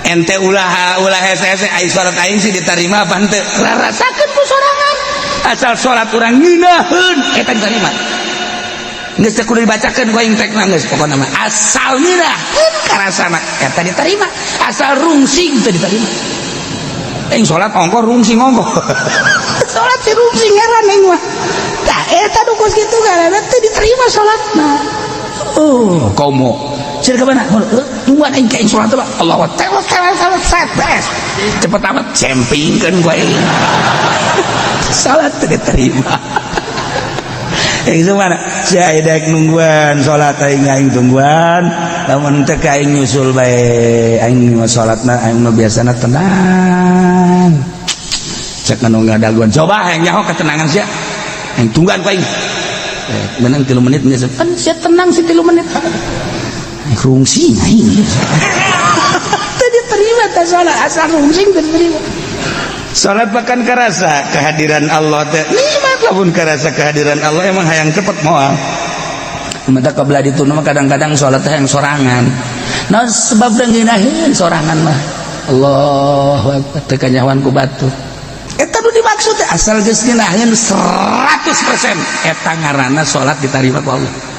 ente ulah hese ai salat aing sih diterima apa henteu rasakeun ku sorangan asal salat urang ngeunaheun eta diterima geus teh kudu dibacakeun ku aing tekna geus pokona mah asal ngeunaheun karasana eta diterima asal rungsing teu diterima aing salat ongko rungsing ongko salat teh rungsing heran aing mah tah eta nu geus kitu ngaranna teu diterima salatna komo ciri ke mana? Tungguan aing kain sholat itu Allah tewas setes cepet amat campingkan gue sholat itu diterima yang itu mana? Saya dek nungguan sholat aing tungguan namun teka aing nyusul baik aing sholatna aing biasana tenang cek anu ngadaguan coba aing nyaho ketenangan sia aing tungguan ku aing menang 3 menit kan sia tenang sih 3 menit rungsing aing tadi terima tak salat asal rungsing terima salat bahkan karasa kehadiran Allah teh nikmat lamun karasa kehadiran Allah emang hayang cepet moal mata kabla dituna kadang-kadang salat teh yang sorangan nah sebab ngeunaheun sorangan mah Allahu akbar teh kanyawan ku batu eta nu dimaksud asal geus ngeunaheun 100% eta ngaranna salat diterima ku Allah